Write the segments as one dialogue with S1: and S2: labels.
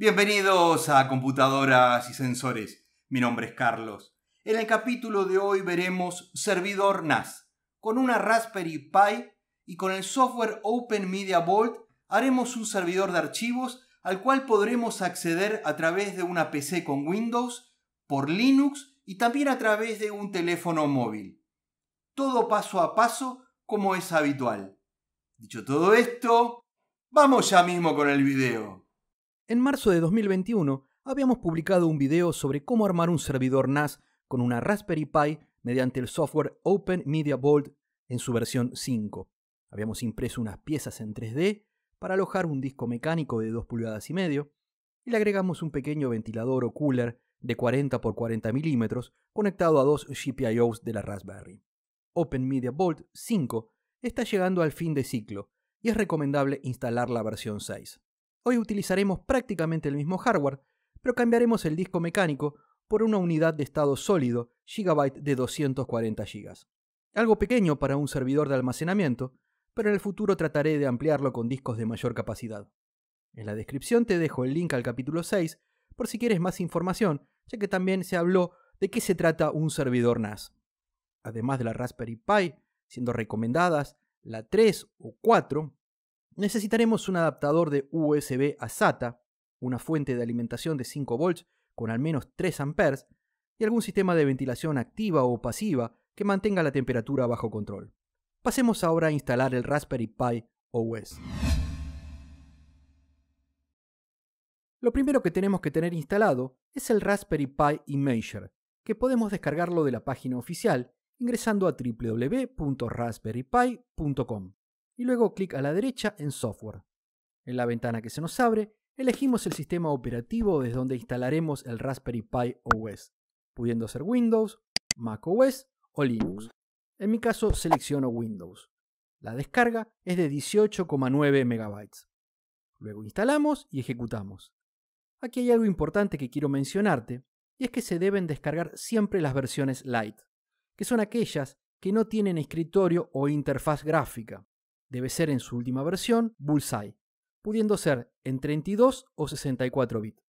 S1: Bienvenidos a Computadoras y Sensores. Mi nombre es Carlos. En el capítulo de hoy veremos servidor NAS. Con una Raspberry Pi y con el software Open Media Vault haremos un servidor de archivos al cual podremos acceder a través de una PC con Windows, por Linux y también a través de un teléfono móvil. Todo paso a paso como es habitual. Dicho todo esto, vamos ya mismo con el video.
S2: En marzo de 2021 habíamos publicado un video sobre cómo armar un servidor NAS con una Raspberry Pi mediante el software Open Media Vault en su versión 5. Habíamos impreso unas piezas en 3D para alojar un disco mecánico de 2,5 pulgadas y le agregamos un pequeño ventilador o cooler de 40 x 40 milímetros conectado a dos GPIOs de la Raspberry. Open Media Vault 5 está llegando al fin de ciclo y es recomendable instalar la versión 6. Hoy utilizaremos prácticamente el mismo hardware, pero cambiaremos el disco mecánico por una unidad de estado sólido Gigabyte de 240 GB. Algo pequeño para un servidor de almacenamiento, pero en el futuro trataré de ampliarlo con discos de mayor capacidad. En la descripción te dejo el link al capítulo 6 por si quieres más información, ya que también se habló de qué se trata un servidor NAS. Además de la Raspberry Pi, siendo recomendadas la 3 o 4, necesitaremos un adaptador de USB a SATA, una fuente de alimentación de 5 volts con al menos 3 amperes y algún sistema de ventilación activa o pasiva que mantenga la temperatura bajo control. Pasemos ahora a instalar el Raspberry Pi OS. Lo primero que tenemos que tener instalado es el Raspberry Pi Imager, que podemos descargarlo de la página oficial ingresando a www.raspberrypi.com. y luego clic a la derecha en Software. En la ventana que se nos abre, elegimos el sistema operativo desde donde instalaremos el Raspberry Pi OS, pudiendo ser Windows, macOS o Linux. En mi caso selecciono Windows. La descarga es de 18,9 MB. Luego instalamos y ejecutamos. Aquí hay algo importante que quiero mencionarte, y es que se deben descargar siempre las versiones Lite, que son aquellas que no tienen escritorio o interfaz gráfica. Debe ser en su última versión Bullseye, pudiendo ser en 32 o 64 bits.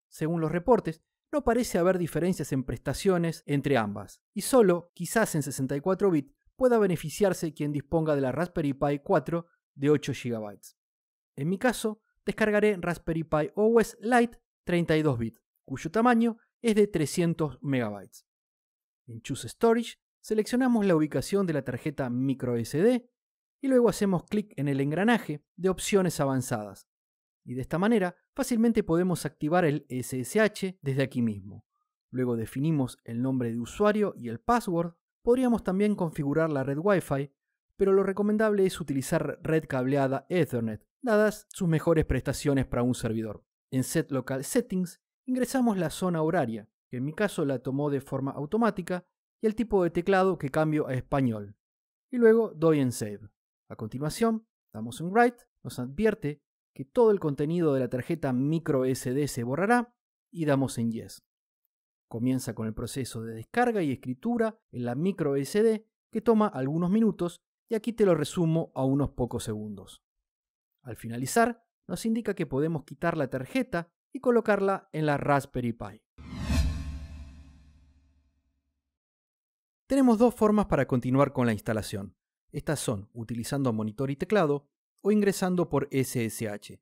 S2: Según los reportes, no parece haber diferencias en prestaciones entre ambas, y solo, quizás en 64 bits, pueda beneficiarse quien disponga de la Raspberry Pi 4 de 8 GB. En mi caso, descargaré Raspberry Pi OS Lite 32 bits, cuyo tamaño es de 300 MB. En Choose Storage, seleccionamos la ubicación de la tarjeta microSD y luego hacemos clic en el engranaje de opciones avanzadas. Y de esta manera fácilmente podemos activar el SSH desde aquí mismo. Luego definimos el nombre de usuario y el password. Podríamos también configurar la red Wi-Fi, pero lo recomendable es utilizar red cableada Ethernet, dadas sus mejores prestaciones para un servidor. En Set Local Settings ingresamos la zona horaria, que en mi caso la tomó de forma automática, y el tipo de teclado que cambio a español. Y luego doy en Save. A continuación, damos en Write, nos advierte que todo el contenido de la tarjeta microSD se borrará y damos en Yes. Comienza con el proceso de descarga y escritura en la microSD que toma algunos minutos y aquí te lo resumo a unos pocos segundos. Al finalizar, nos indica que podemos quitar la tarjeta y colocarla en la Raspberry Pi. Tenemos dos formas para continuar con la instalación. Estas son utilizando monitor y teclado o ingresando por SSH.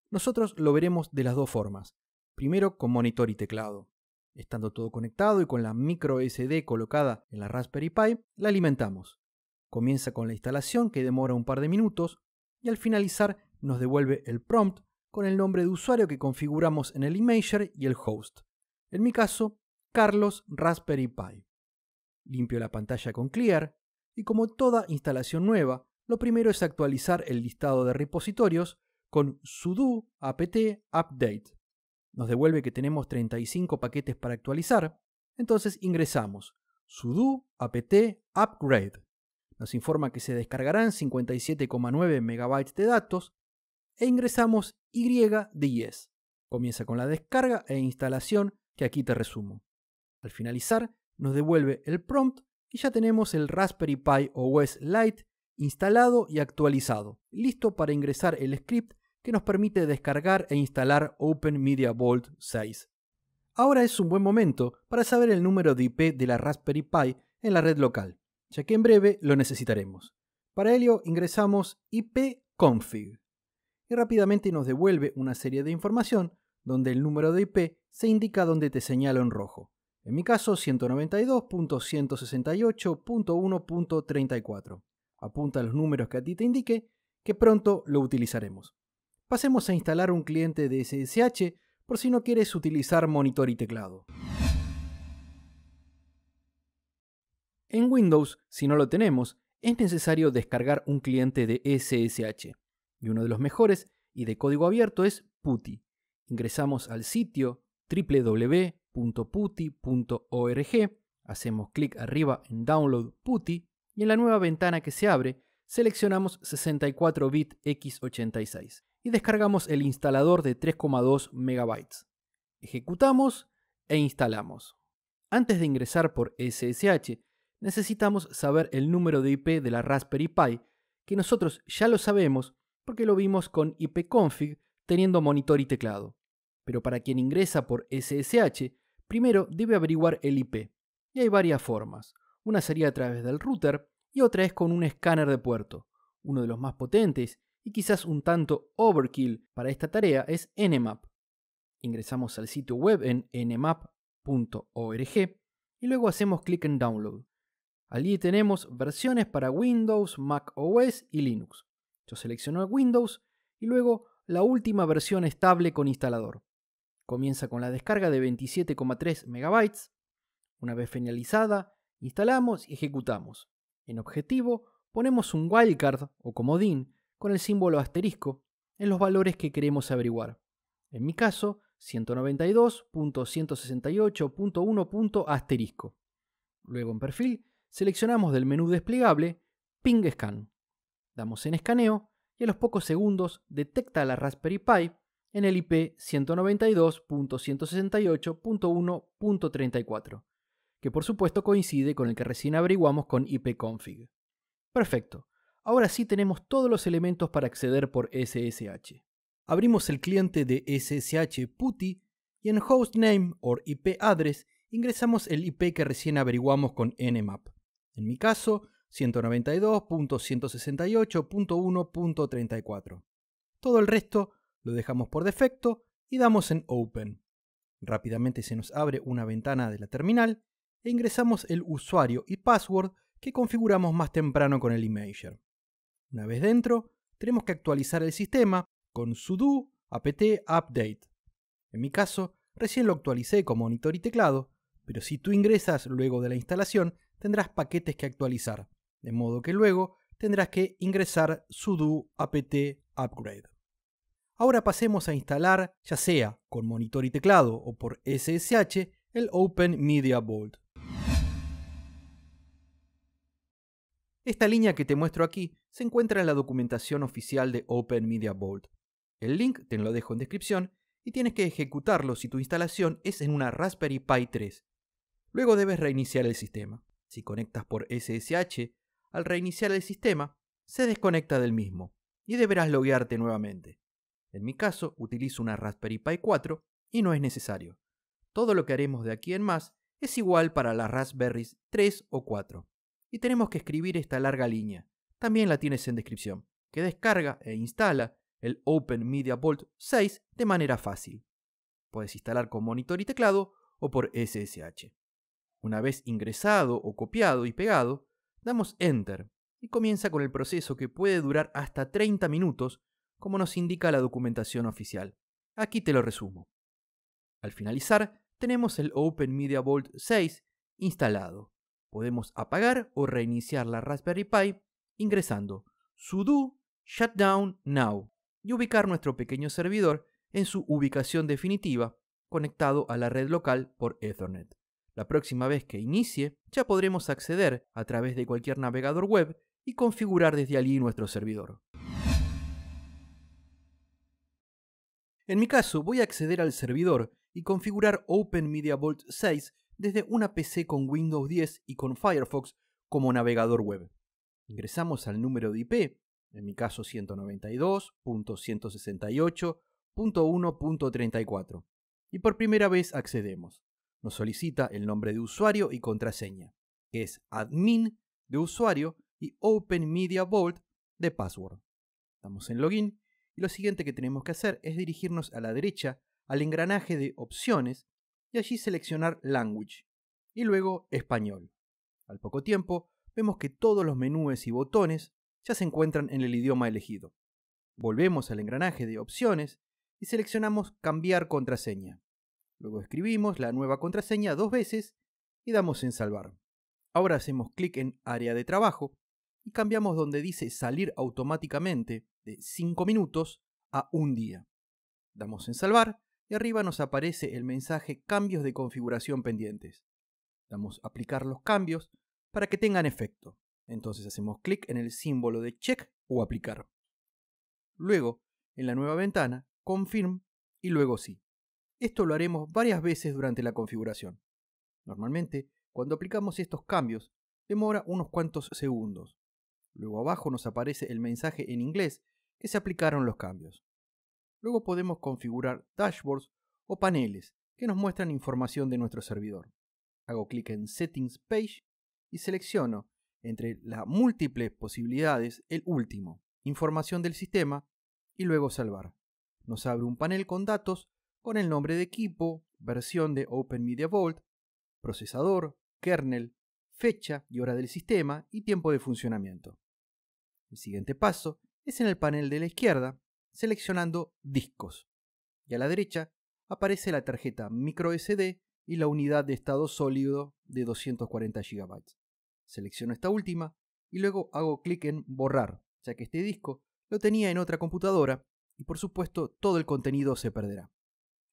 S2: Nosotros lo veremos de las dos formas. Primero con monitor y teclado. Estando todo conectado y con la micro SD colocada en la Raspberry Pi, la alimentamos. Comienza con la instalación que demora un par de minutos y al finalizar nos devuelve el prompt con el nombre de usuario que configuramos en el Imager y el host. En mi caso, Carlos Raspberry Pi. Limpio la pantalla con Clear. Y como toda instalación nueva, lo primero es actualizar el listado de repositorios con sudo apt update. Nos devuelve que tenemos 35 paquetes para actualizar, entonces ingresamos sudo apt upgrade. Nos informa que se descargarán 57,9 MB de datos e ingresamos Y de Yes. Comienza con la descarga e instalación que aquí te resumo. Al finalizar, nos devuelve el prompt y ya tenemos el Raspberry Pi OS Lite instalado y actualizado, listo para ingresar el script que nos permite descargar e instalar Open Media Vault 6. Ahora es un buen momento para saber el número de IP de la Raspberry Pi en la red local, ya que en breve lo necesitaremos. Para ello ingresamos ipconfig y rápidamente nos devuelve una serie de información donde el número de IP se indica donde te señalo en rojo. En mi caso 192.168.1.34. Apunta los números que a ti te indique, que pronto lo utilizaremos. Pasemos a instalar un cliente de SSH por si no quieres utilizar monitor y teclado. En Windows, si no lo tenemos, es necesario descargar un cliente de SSH, y uno de los mejores y de código abierto es PuTTY. Ingresamos al sitio www.putty.org, hacemos clic arriba en Download PuTTY y en la nueva ventana que se abre seleccionamos 64 bit x86 y descargamos el instalador de 3,2 MB. Ejecutamos e instalamos. Antes de ingresar por SSH, necesitamos saber el número de IP de la Raspberry Pi, que nosotros ya lo sabemos porque lo vimos con ipconfig teniendo monitor y teclado. Pero para quien ingresa por SSH, primero debe averiguar el IP. Y hay varias formas. Una sería a través del router y otra es con un escáner de puerto. Uno de los más potentes y quizás un tanto overkill para esta tarea es Nmap. Ingresamos al sitio web en nmap.org y luego hacemos clic en Download. Allí tenemos versiones para Windows, Mac OS y Linux. Yo selecciono Windows y luego la última versión estable con instalador. Comienza con la descarga de 27,3 MB. Una vez finalizada, instalamos y ejecutamos. En objetivo, ponemos un wildcard o comodín con el símbolo asterisco en los valores que queremos averiguar. En mi caso, 192.168.1. Luego en perfil, seleccionamos del menú desplegable Ping Scan. Damos en escaneo y a los pocos segundos detecta la Raspberry Pi en el IP 192.168.1.34, que por supuesto coincide con el que recién averiguamos con ipconfig. Perfecto, ahora sí tenemos todos los elementos para acceder por SSH. Abrimos el cliente de SSH PuTTY y en hostname or IP address ingresamos el IP que recién averiguamos con Nmap. En mi caso, 192.168.1.34. Todo el resto lo dejamos por defecto y damos en Open. Rápidamente se nos abre una ventana de la terminal e ingresamos el usuario y password que configuramos más temprano con el Imager. Una vez dentro, tenemos que actualizar el sistema con sudo apt update. En mi caso, recién lo actualicé con monitor y teclado, pero si tú ingresas luego de la instalación, tendrás paquetes que actualizar, de modo que luego tendrás que ingresar sudo apt upgrade. Ahora pasemos a instalar, ya sea con monitor y teclado o por SSH, el Open Media Vault. Esta línea que te muestro aquí se encuentra en la documentación oficial de Open Media Vault. El link te lo dejo en descripción y tienes que ejecutarlo si tu instalación es en una Raspberry Pi 3. Luego debes reiniciar el sistema. Si conectas por SSH, al reiniciar el sistema, se desconecta del mismo y deberás loguearte nuevamente. En mi caso, utilizo una Raspberry Pi 4 y no es necesario. Todo lo que haremos de aquí en más es igual para las Raspberries 3 o 4. Y tenemos que escribir esta larga línea. También la tienes en descripción, que descarga e instala el Open Media Vault 6 de manera fácil. Puedes instalar con monitor y teclado o por SSH. Una vez ingresado o copiado y pegado, damos Enter y comienza con el proceso que puede durar hasta 30 minutos, como nos indica la documentación oficial. Aquí te lo resumo. Al finalizar, tenemos el Open Media Vault 6 instalado. Podemos apagar o reiniciar la Raspberry Pi ingresando sudo shutdown now y ubicar nuestro pequeño servidor en su ubicación definitiva, conectado a la red local por Ethernet. La próxima vez que inicie, ya podremos acceder a través de cualquier navegador web y configurar desde allí nuestro servidor. En mi caso, voy a acceder al servidor y configurar Open Media Vault 6 desde una PC con Windows 10 y con Firefox como navegador web. Ingresamos al número de IP, en mi caso 192.168.1.34, y por primera vez accedemos. Nos solicita el nombre de usuario y contraseña, que es admin de usuario y Open Media Vault de password. Estamos en login y lo siguiente que tenemos que hacer es dirigirnos a la derecha al engranaje de opciones y allí seleccionar Language y luego Español. Al poco tiempo vemos que todos los menús y botones ya se encuentran en el idioma elegido. Volvemos al engranaje de opciones y seleccionamos Cambiar contraseña. Luego escribimos la nueva contraseña 2 veces y damos en salvar. Ahora hacemos clic en área de trabajo y cambiamos donde dice salir automáticamente de 5 minutos a 1 día. Damos en salvar y arriba nos aparece el mensaje cambios de configuración pendientes. Damos aplicar los cambios para que tengan efecto. Entonces hacemos clic en el símbolo de check o aplicar. Luego, en la nueva ventana, confirm y luego sí. Esto lo haremos varias veces durante la configuración. Normalmente, cuando aplicamos estos cambios, demora unos cuantos segundos. Luego abajo nos aparece el mensaje en inglés que se aplicaron los cambios. Luego podemos configurar dashboards o paneles que nos muestran información de nuestro servidor. Hago clic en Settings Page y selecciono entre las múltiples posibilidades el último, información del sistema, y luego salvar. Nos abre un panel con datos con el nombre de equipo, versión de Open Media Vault, procesador, kernel, fecha y hora del sistema y tiempo de funcionamiento. El siguiente paso es en el panel de la izquierda, seleccionando discos, y a la derecha aparece la tarjeta microSD y la unidad de estado sólido de 240 GB. Selecciono esta última y luego hago clic en borrar, ya que este disco lo tenía en otra computadora y por supuesto todo el contenido se perderá.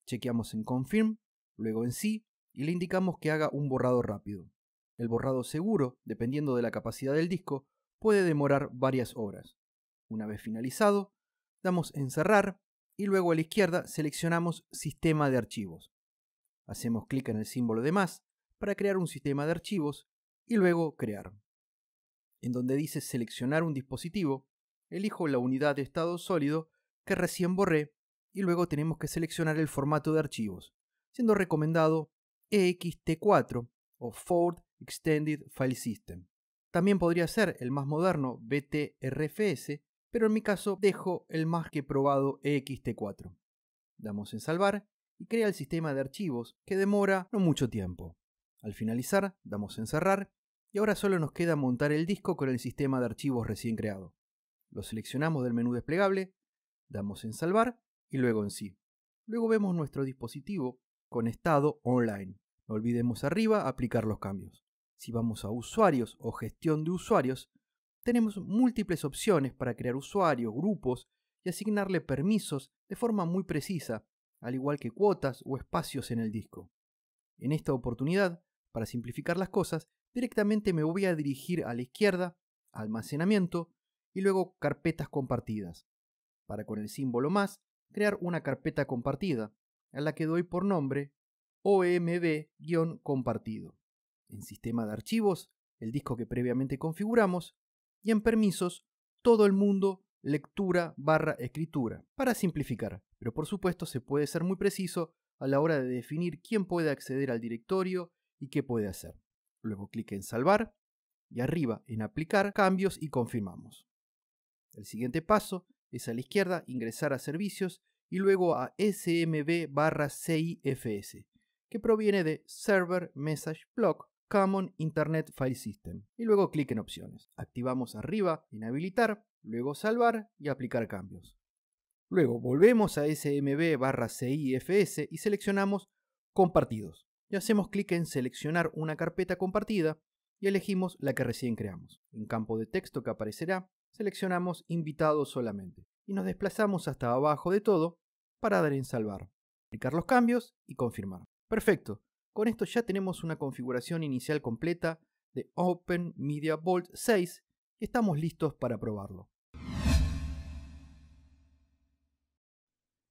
S2: Chequeamos en Confirm, luego en Sí y le indicamos que haga un borrado rápido. El borrado seguro, dependiendo de la capacidad del disco, puede demorar varias horas. Una vez finalizado, damos en Cerrar y luego a la izquierda seleccionamos Sistema de archivos. Hacemos clic en el símbolo de más para crear un sistema de archivos y luego Crear. En donde dice Seleccionar un dispositivo, elijo la unidad de estado sólido que recién borré y luego tenemos que seleccionar el formato de archivos, siendo recomendado ext4 o Ford Extended File System. También podría ser el más moderno BTRFS, pero en mi caso dejo el más que probado ext4. Damos en Salvar y crea el sistema de archivos que demora no mucho tiempo. Al finalizar, damos en Cerrar y ahora solo nos queda montar el disco con el sistema de archivos recién creado. Lo seleccionamos del menú desplegable, damos en Salvar y luego en Sí. Luego vemos nuestro dispositivo con estado online. No olvidemos arriba aplicar los cambios. Si vamos a usuarios o gestión de usuarios, tenemos múltiples opciones para crear usuarios, grupos y asignarle permisos de forma muy precisa, al igual que cuotas o espacios en el disco. En esta oportunidad, para simplificar las cosas, directamente me voy a dirigir a la izquierda, a almacenamiento y luego carpetas compartidas, para con el símbolo más crear una carpeta compartida, a la que doy por nombre OMB-compartido. En sistema de archivos, el disco que previamente configuramos, y en permisos, todo el mundo lectura/escritura, para simplificar, pero por supuesto se puede ser muy preciso a la hora de definir quién puede acceder al directorio y qué puede hacer. Luego clic en Salvar y arriba en Aplicar cambios y confirmamos. El siguiente paso es a la izquierda ingresar a servicios y luego a SMB/CIFS, que proviene de Server Message Block Common Internet File System, y luego clic en opciones. Activamos arriba en habilitar, luego salvar y aplicar cambios. Luego volvemos a SMB/CIFS y seleccionamos compartidos. Y hacemos clic en seleccionar una carpeta compartida y elegimos la que recién creamos. En campo de texto que aparecerá, seleccionamos invitados solamente y nos desplazamos hasta abajo de todo para dar en salvar, aplicar los cambios y confirmar. Perfecto, con esto ya tenemos una configuración inicial completa de Open Media Vault 6 y estamos listos para probarlo.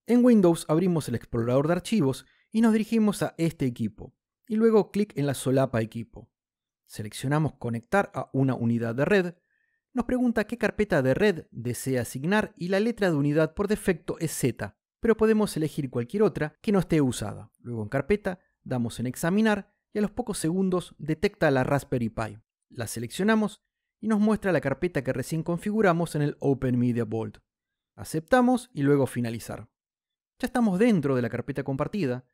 S2: En Windows abrimos el explorador de archivos y nos dirigimos a este equipo y luego clic en la solapa equipo. Seleccionamos conectar a una unidad de red, Nos pregunta qué carpeta de red desea asignar y la letra de unidad por defecto es Z, pero podemos elegir cualquier otra que no esté usada. Luego en carpeta damos en examinar y a los pocos segundos detecta la Raspberry Pi. La seleccionamos y nos muestra la carpeta que recién configuramos en el Open Media Vault. Aceptamos y luego finalizar. Ya estamos dentro de la carpeta compartida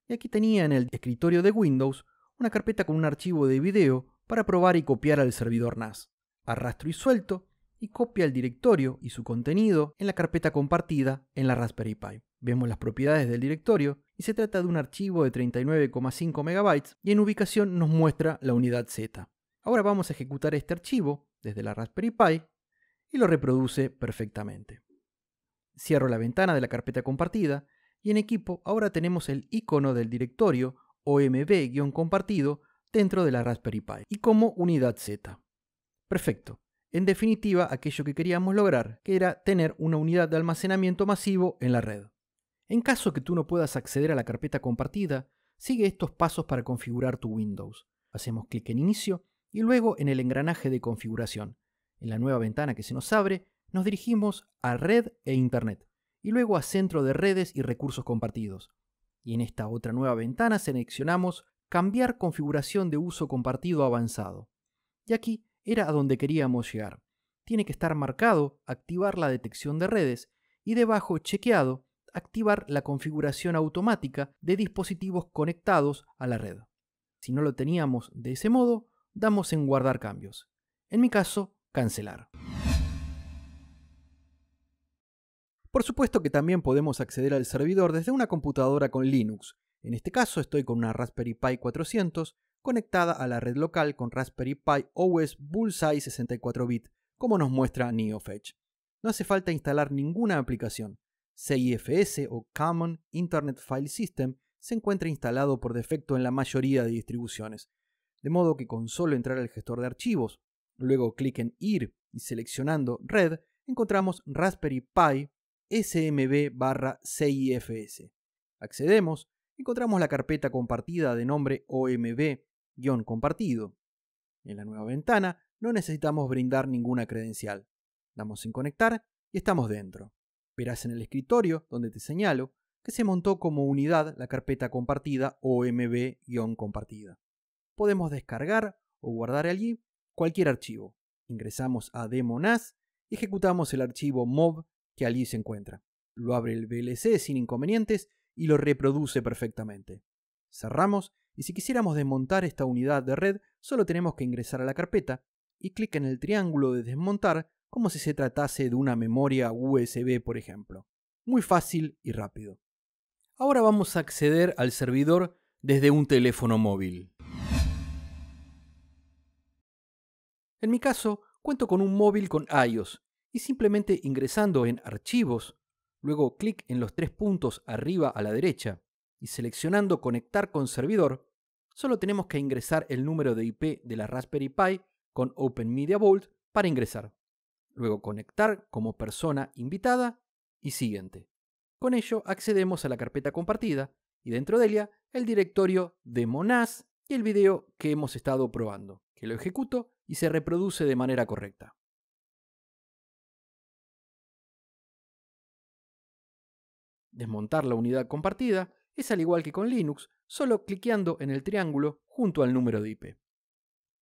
S2: y aquí tenía en el escritorio de Windows una carpeta con un archivo de video para probar y copiar al servidor NAS. Arrastro y suelto y copia el directorio y su contenido en la carpeta compartida en la Raspberry Pi. Vemos las propiedades del directorio y se trata de un archivo de 39,5 MB y en ubicación nos muestra la unidad Z. Ahora vamos a ejecutar este archivo desde la Raspberry Pi y lo reproduce perfectamente. Cierro la ventana de la carpeta compartida y en equipo ahora tenemos el icono del directorio OMB-compartido dentro de la Raspberry Pi y como unidad Z. Perfecto. En definitiva, aquello que queríamos lograr, que era tener una unidad de almacenamiento masivo en la red. En caso que tú no puedas acceder a la carpeta compartida, sigue estos pasos para configurar tu Windows. Hacemos clic en Inicio y luego en el engranaje de configuración. En la nueva ventana que se nos abre, nos dirigimos a Red e Internet y luego a Centro de Redes y Recursos Compartidos. Y en esta otra nueva ventana seleccionamos Cambiar configuración de uso compartido avanzado. Y aquí era a donde queríamos llegar. Tiene que estar marcado activar la detección de redes y debajo chequeado activar la configuración automática de dispositivos conectados a la red. Si no lo teníamos de ese modo, damos en guardar cambios. En mi caso, cancelar. Por supuesto que también podemos acceder al servidor desde una computadora con Linux. En este caso estoy con una Raspberry Pi 400 conectada a la red local con Raspberry Pi OS Bullseye 64 bit, como nos muestra NeoFetch. No hace falta instalar ninguna aplicación. CIFS o Common Internet File System se encuentra instalado por defecto en la mayoría de distribuciones, de modo que con solo entrar al gestor de archivos, luego clic en Ir y seleccionando Red, encontramos Raspberry Pi smb/CIFS. Accedemos, encontramos la carpeta compartida de nombre OMB-compartido. En la nueva ventana no necesitamos brindar ninguna credencial. Damos en conectar y estamos dentro. Verás en el escritorio, donde te señalo, que se montó como unidad la carpeta compartida OMB-compartida. Podemos descargar o guardar allí cualquier archivo. Ingresamos a Demo NAS y ejecutamos el archivo MOV que allí se encuentra. Lo abre el VLC sin inconvenientes y lo reproduce perfectamente. Cerramos y si quisiéramos desmontar esta unidad de red, solo tenemos que ingresar a la carpeta y clic en el triángulo de desmontar como si se tratase de una memoria USB, por ejemplo. Muy fácil y rápido. Ahora vamos a acceder al servidor desde un teléfono móvil. En mi caso, cuento con un móvil con iOS y simplemente ingresando en Archivos, luego clic en los tres puntos arriba a la derecha y seleccionando Conectar con servidor, solo tenemos que ingresar el número de IP de la Raspberry Pi con Open Media Vault para ingresar. Luego conectar como persona invitada y siguiente. Con ello accedemos a la carpeta compartida y dentro de ella el directorio Demo NAS y el video que hemos estado probando, que lo ejecuto y se reproduce de manera correcta. Desmontar la unidad compartida es al igual que con Linux, solo cliqueando en el triángulo junto al número de IP.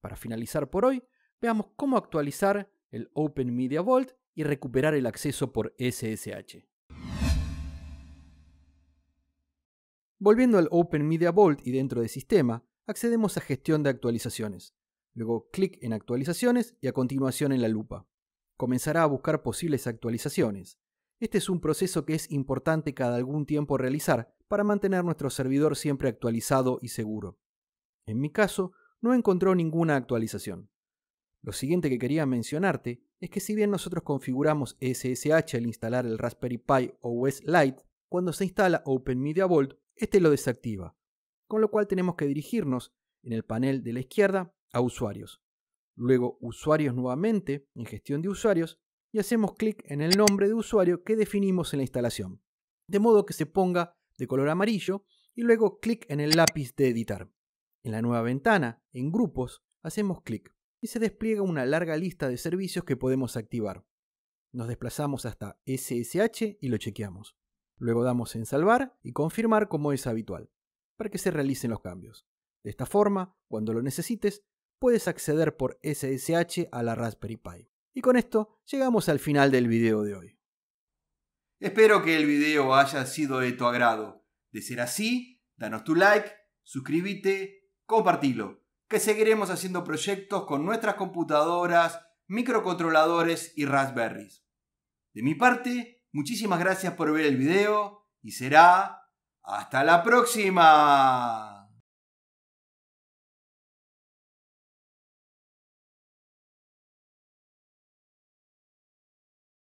S2: Para finalizar por hoy, veamos cómo actualizar el Open Media Vault y recuperar el acceso por SSH. Volviendo al Open Media Vault y dentro de Sistema, accedemos a Gestión de actualizaciones. Luego clic en Actualizaciones y a continuación en la lupa. Comenzará a buscar posibles actualizaciones. Este es un proceso que es importante cada algún tiempo realizar para mantener nuestro servidor siempre actualizado y seguro. En mi caso, no encontró ninguna actualización. Lo siguiente que quería mencionarte es que si bien nosotros configuramos SSH al instalar el Raspberry Pi OS Lite, cuando se instala Open Media Vault, este lo desactiva, con lo cual tenemos que dirigirnos en el panel de la izquierda a Usuarios, luego Usuarios nuevamente en Gestión de usuarios y hacemos clic en el nombre de usuario que definimos en la instalación, de modo que se ponga de color amarillo y luego clic en el lápiz de editar. En la nueva ventana, en Grupos, hacemos clic. y se despliega una larga lista de servicios que podemos activar. Nos desplazamos hasta SSH y lo chequeamos. Luego damos en salvar y confirmar como es habitual, para que se realicen los cambios. De esta forma, cuando lo necesites, puedes acceder por SSH a la Raspberry Pi. Y con esto llegamos al final del video de hoy.
S1: Espero que el video haya sido de tu agrado. De ser así, danos tu like, suscríbete, compartilo, que seguiremos haciendo proyectos con nuestras computadoras, microcontroladores y Raspberries. De mi parte, muchísimas gracias por ver el video y será hasta la próxima.